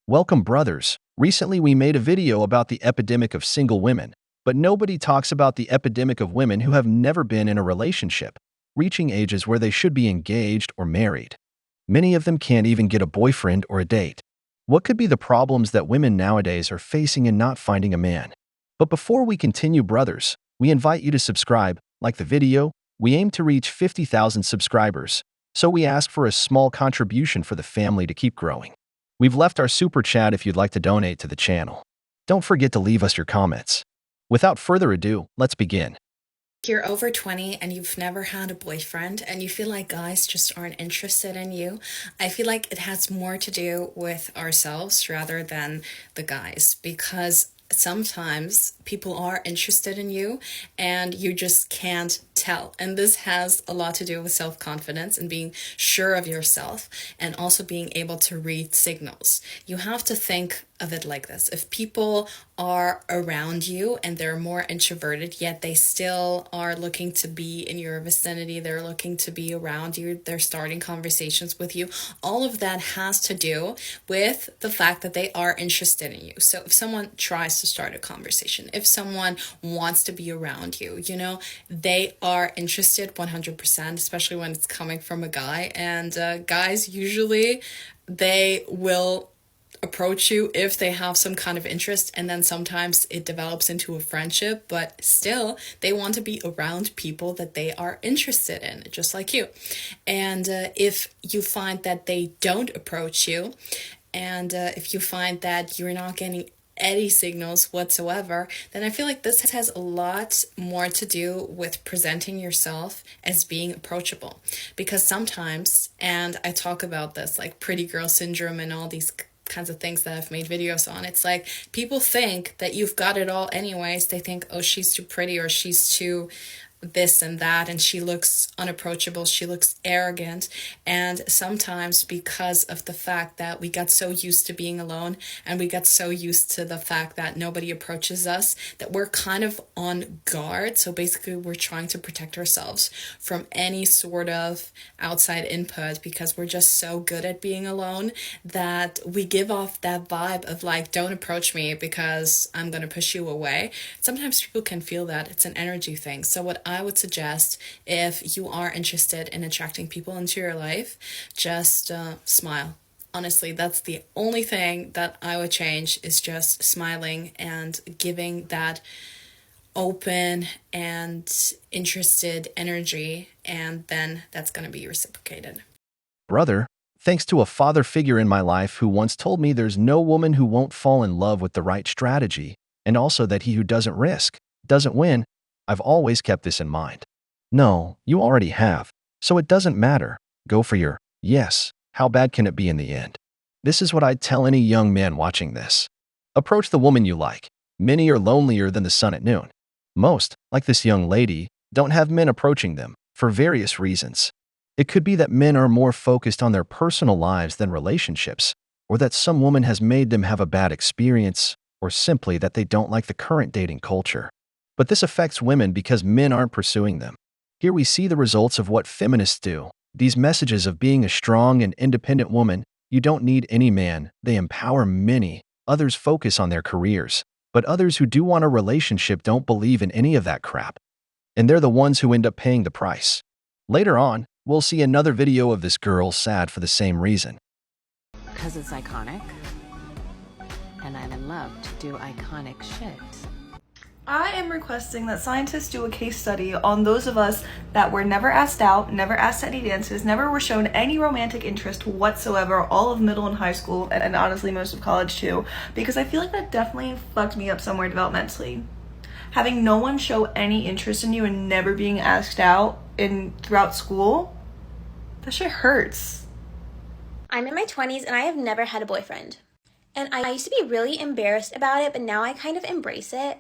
Welcome, brothers. Recently, we made a video about the epidemic of single women, but nobody talks about the epidemic of women who have never been in a relationship, reaching ages where they should be engaged or married. Many of them can't even get a boyfriend or a date. What could be the problems that women nowadays are facing in not finding a man? But before we continue, brothers, we invite you to subscribe, like the video. We aim to reach 50,000 subscribers, so we ask for a small contribution for the family to keep growing. We've left our super chat if you'd like to donate to the channel. Don't forget to leave us your comments. Without further ado, let's begin. You're over 20 and you've never had a boyfriend and you feel like guys just aren't interested in you. I feel like it has more to do with ourselves rather than the guys, because sometimes people are interested in you and you just can't tell. And this has a lot to do with self-confidence and being sure of yourself, and also being able to read signals. You have to think of it like this: if people are around you and they're more introverted, yet they still are looking to be in your vicinity, they're looking to be around you, they're starting conversations with you, all of that has to do with the fact that they are interested in you. So if someone tries to start a conversation, if someone wants to be around you, they are interested 100%, especially when it's coming from a guy. And guys, usually they will approach you if they have some kind of interest, and then sometimes it develops into a friendship, but still they want to be around people that they are interested in, just like you. And if you find that they don't approach you, and if you find that you're not getting any signals whatsoever, then I feel like this has a lot more to do with presenting yourself as being approachable. Because sometimes, and I talk about this, like pretty girl syndrome and all these kinds of things that I've made videos on, it's like people think that you've got it all anyways. They think, oh, she's too pretty, or she's too this and that, and she looks unapproachable, she looks arrogant. And sometimes, because of the fact that we got so used to being alone and we got so used to the fact that nobody approaches us, that we're kind of on guard. So basically we're trying to protect ourselves from any sort of outside input, because we're just so good at being alone that we give off that vibe of like, don't approach me because I'm gonna push you away. Sometimes people can feel that. It's an energy thing. So what I would suggest, if you are interested in attracting people into your life, just smile. Honestly, that's the only thing that I would change, is just smiling and giving that open and interested energy, and then that's going to be reciprocated. Brother, thanks to a father figure in my life who once told me there's no woman who won't fall in love with the right strategy, and also that he who doesn't risk doesn't win, I've always kept this in mind. No, you already have, so it doesn't matter. Go for your yes. How bad can it be in the end? This is what I'd tell any young man watching this. Approach the woman you like. Many are lonelier than the sun at noon. Most, like this young lady, don't have men approaching them for various reasons. It could be that men are more focused on their personal lives than relationships, or that some woman has made them have a bad experience, or simply that they don't like the current dating culture. But this affects women because men aren't pursuing them. Here we see the results of what feminists do. These messages of being a strong and independent woman, you don't need any man, they empower many. Others focus on their careers, but others who do want a relationship don't believe in any of that crap. And they're the ones who end up paying the price. Later on, we'll see another video of this girl sad for the same reason. Because it's iconic, and I love to do iconic shit. I am requesting that scientists do a case study on those of us that were never asked out, never asked to any dances, never were shown any romantic interest whatsoever, all of middle and high school, and honestly most of college too, because I feel like that definitely fucked me up somewhere developmentally. Having no one show any interest in you and never being asked out throughout school, that shit hurts. I'm in my 20s and I have never had a boyfriend. And I used to be really embarrassed about it, but now I kind of embrace it.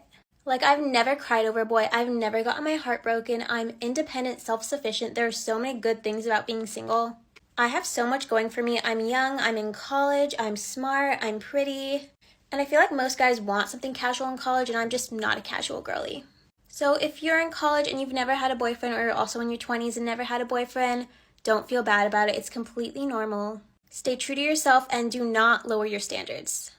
Like, I've never cried over a boy. I've never gotten my heart broken. I'm independent, self-sufficient. There are so many good things about being single. I have so much going for me. I'm young, I'm in college, I'm smart, I'm pretty. And I feel like most guys want something casual in college, and I'm just not a casual girly. So if you're in college and you've never had a boyfriend, or you're also in your 20s and never had a boyfriend, don't feel bad about it. It's completely normal. Stay true to yourself and do not lower your standards.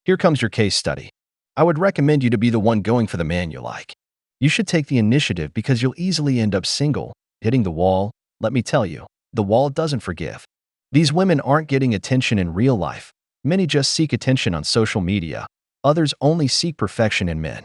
Here comes your case study. I would recommend you to be the one going for the man you like. You should take the initiative because you'll easily end up single, hitting the wall. Let me tell you, the wall doesn't forgive. These women aren't getting attention in real life. Many just seek attention on social media. Others only seek perfection in men.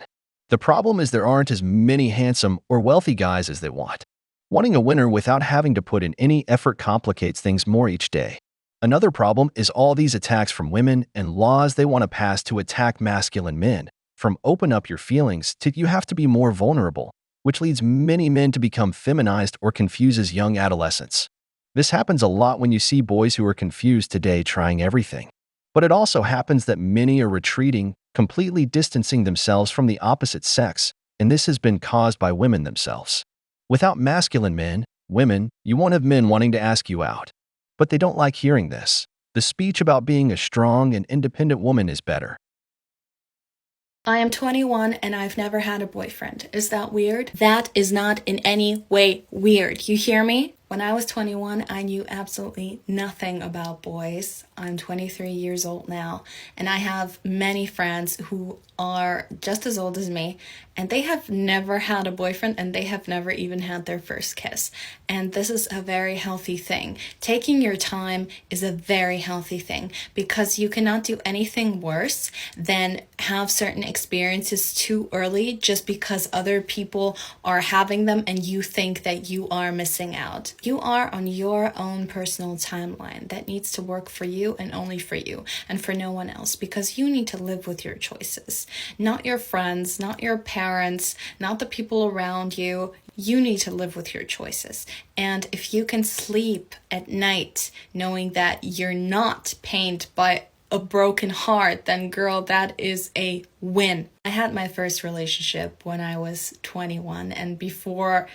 The problem is there aren't as many handsome or wealthy guys as they want. Wanting a winner without having to put in any effort complicates things more each day. Another problem is all these attacks from women and laws they want to pass to attack masculine men. From open up your feelings to you have to be more vulnerable, which leads many men to become feminized or confuses young adolescents. This happens a lot when you see boys who are confused today trying everything. But it also happens that many are retreating, completely distancing themselves from the opposite sex, and this has been caused by women themselves. Without masculine men, women, you won't have men wanting to ask you out. But they don't like hearing this. The speech about being a strong and independent woman is better. I am 21 and I've never had a boyfriend. Is that weird? That is not in any way weird. You hear me? When I was 21, I knew absolutely nothing about boys. I'm 23 years old now, and I have many friends who are just as old as me, and they have never had a boyfriend, and they have never even had their first kiss. And this is a very healthy thing. Taking your time is a very healthy thing, because you cannot do anything worse than have certain experiences too early just because other people are having them and you think that you are missing out. You are on your own personal timeline that needs to work for you and only for you and for no one else, because you need to live with your choices, not your friends, not your parents, not the people around you. You need to live with your choices. And if you can sleep at night knowing that you're not pained by a broken heart, then girl, that is a win. I had my first relationship when I was 21, and before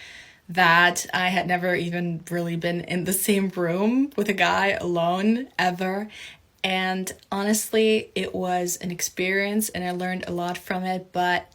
that I had never even really been in the same room with a guy alone ever. And honestly, it was an experience and I learned a lot from it, but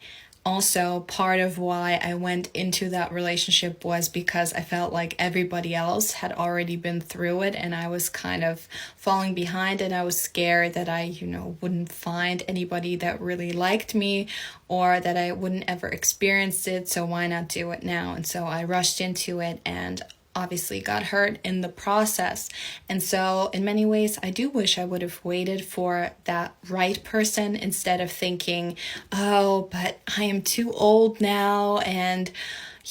also part of why I went into that relationship was because I felt like everybody else had already been through it and I was kind of falling behind, and I was scared that I, wouldn't find anybody that really liked me or that I wouldn't ever experience it, so why not do it now? And so I rushed into it and obviously got hurt in the process. And so in many ways, I do wish I would have waited for that right person instead of thinking, oh, but I am too old now and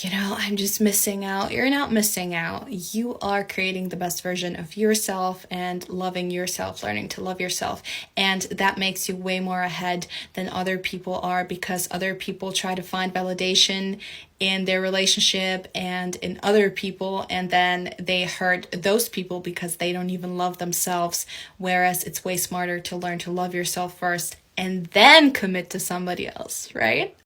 I'm just missing out. You're not missing out. You are creating the best version of yourself and loving yourself, learning to love yourself. And that makes you way more ahead than other people are, because other people try to find validation in their relationship and in other people, and then they hurt those people because they don't even love themselves. Whereas it's way smarter to learn to love yourself first and then commit to somebody else, right?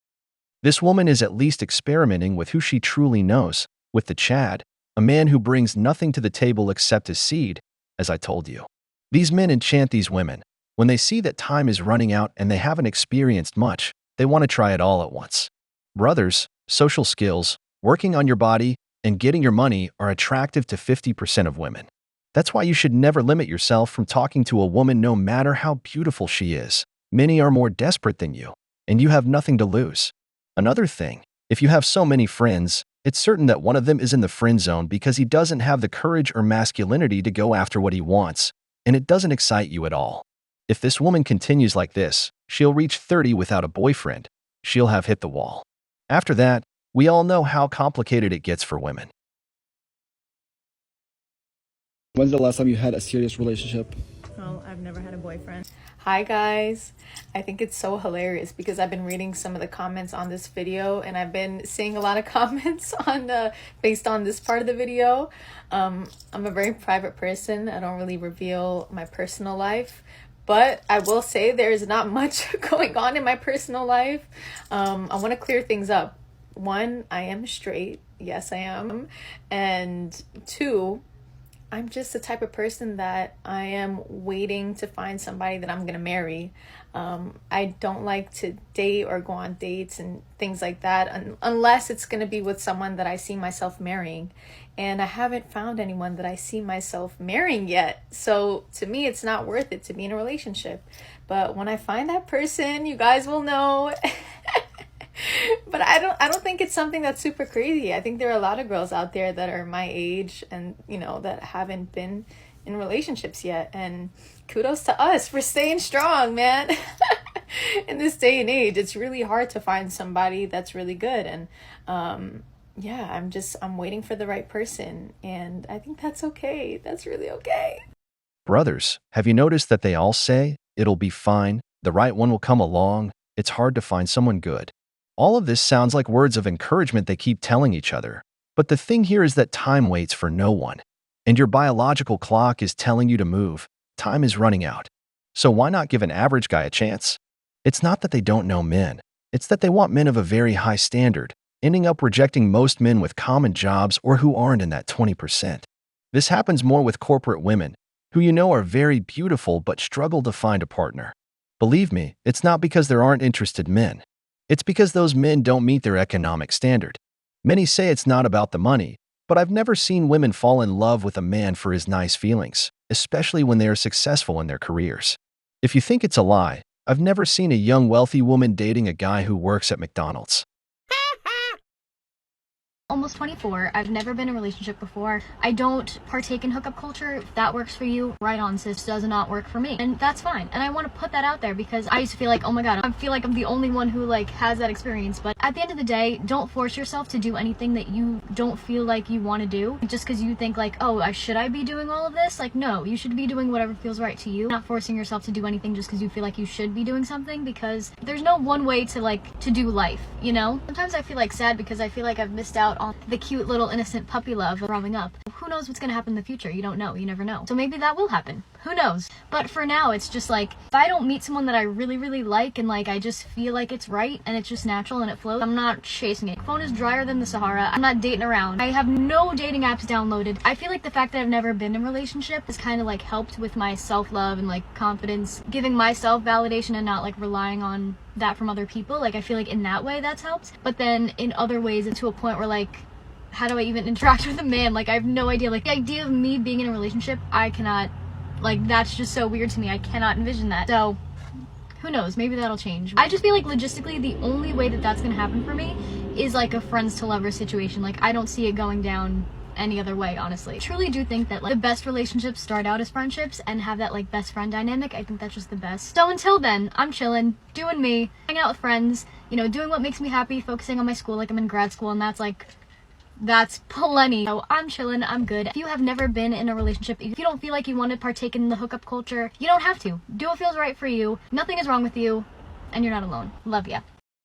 This woman is at least experimenting with who she truly knows, with the Chad, a man who brings nothing to the table except his seed, as I told you. These men enchant these women. When they see that time is running out and they haven't experienced much, they want to try it all at once. Brothers, social skills, working on your body, and getting your money are attractive to 50% of women. That's why you should never limit yourself from talking to a woman no matter how beautiful she is. Many are more desperate than you, and you have nothing to lose. Another thing, if you have so many friends, it's certain that one of them is in the friend zone because he doesn't have the courage or masculinity to go after what he wants, and it doesn't excite you at all. If this woman continues like this, she'll reach 30 without a boyfriend. She'll have hit the wall. After that, we all know how complicated it gets for women. When's the last time you had a serious relationship? Oh, I've never had a boyfriend. Hi guys, I think it's so hilarious because I've been reading some of the comments on this video and I've been seeing a lot of comments on based on this part of the video. I'm a very private person. I don't really reveal my personal life, but I will say there's not much going on in my personal life. I want to clear things up. One, I am straight. Yes, I am. And two, I'm just the type of person that I am waiting to find somebody that I'm gonna marry. I don't like to date or go on dates and things like that unless it's gonna be with someone that I see myself marrying. And I haven't found anyone that I see myself marrying yet. So to me, it's not worth it to be in a relationship. But when I find that person, you guys will know. But I don't think it's something that's super crazy. I think there are a lot of girls out there that are my age and, you know, that haven't been in relationships yet. And kudos to us for staying strong, man. In this day and age, it's really hard to find somebody that's really good. And yeah, I'm waiting for the right person. And I think that's okay. That's really okay. Brothers, have you noticed that they all say, it'll be fine, the right one will come along, it's hard to find someone good? All of this sounds like words of encouragement they keep telling each other. But the thing here is that time waits for no one. And your biological clock is telling you to move. Time is running out. So why not give an average guy a chance? It's not that they don't know men. It's that they want men of a very high standard, ending up rejecting most men with common jobs or who aren't in that 20%. This happens more with corporate women, who you know are very beautiful but struggle to find a partner. Believe me, it's not because there aren't interested men. It's because those men don't meet their economic standard. Many say it's not about the money, but I've never seen women fall in love with a man for his nice feelings, especially when they are successful in their careers. If you think it's a lie, I've never seen a young wealthy woman dating a guy who works at McDonald's. Almost 24. I've never been in a relationship before. I don't partake in hookup culture. If that works for you, right on, sis. Does not work for me. And that's fine. And I want to put that out there because I used to feel like, oh my god, I feel like I'm the only one who has that experience. But at the end of the day, don't force yourself to do anything that you don't feel like you want to do. Just because you think like, oh, should I be doing all of this? Like, no, you should be doing whatever feels right to you. Not forcing yourself to do anything just because you feel like you should be doing something, because there's no one way to do life, you know? Sometimes I feel like sad because I feel like I've missed out on the cute little innocent puppy love growing up. Who knows what's gonna happen in the future? You don't know. You never know. So maybe that will happen. Who knows? But for now, it's just like, if I don't meet someone that I really, really like and I just feel like it's right and it's just natural and it flows, I'm not chasing it. Phone is drier than the Sahara. I'm not dating around. I have no dating apps downloaded. I feel like the fact that I've never been in a relationship has kind of helped with my self-love and confidence, giving myself validation and not relying on that from other people. I feel like in that way that's helped. But then in other ways, it's to a point where how do I even interact with a man? I have no idea. The idea of me being in a relationship, I cannot, that's just so weird to me. I cannot envision that. So, who knows? Maybe that'll change. I just feel like logistically, the only way that that's gonna happen for me is a friends to lovers situation. I don't see it going down any other way, honestly. I truly do think that the best relationships start out as friendships and have that best friend dynamic. I think that's just the best. So until then, I'm chilling, doing me, hanging out with friends, doing what makes me happy, focusing on my school. I'm in grad school, and that's plenty. So I'm chilling, I'm good. If you have never been in a relationship, if you don't feel like you want to partake in the hookup culture, you don't have to. Do what feels right for you. Nothing is wrong with you, and you're not alone. Love ya.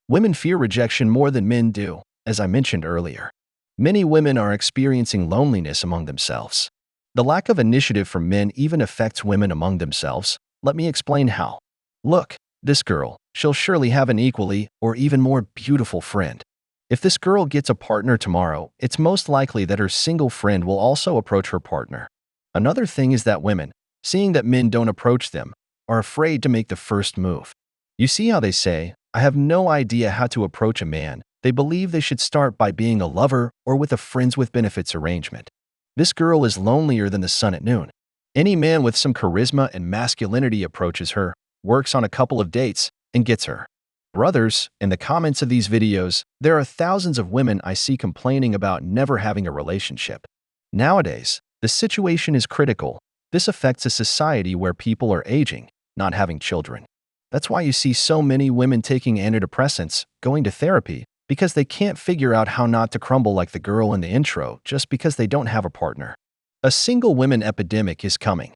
Women fear rejection more than men do, as I mentioned earlier. Many women are experiencing loneliness among themselves. The lack of initiative from men even affects women among themselves. Let me explain how. Look, this girl, she'll surely have an equally or even more beautiful friend. If this girl gets a partner tomorrow, it's most likely that her single friend will also approach her partner. Another thing is that women, seeing that men don't approach them, are afraid to make the first move. You see how they say, I have no idea how to approach a man. They believe they should start by being a lover or with a friends with benefits arrangement. This girl is lonelier than the sun at noon. Any man with some charisma and masculinity approaches her, works on a couple of dates, and gets her. Brothers, in the comments of these videos, there are thousands of women I see complaining about never having a relationship. Nowadays, the situation is critical. This affects a society where people are aging, not having children. That's why you see so many women taking antidepressants, going to therapy, because they can't figure out how not to crumble like the girl in the intro just because they don't have a partner. A single women epidemic is coming.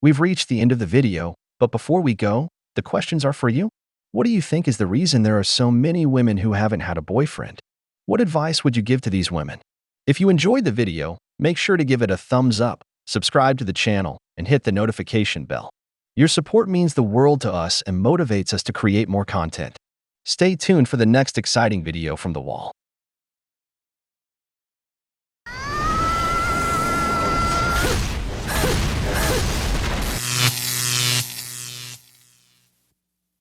We've reached the end of the video, but before we go, the questions are for you. What do you think is the reason there are so many women who haven't had a boyfriend? What advice would you give to these women? If you enjoyed the video, make sure to give it a thumbs up, subscribe to the channel, and hit the notification bell. Your support means the world to us and motivates us to create more content. Stay tuned for the next exciting video from The Wall.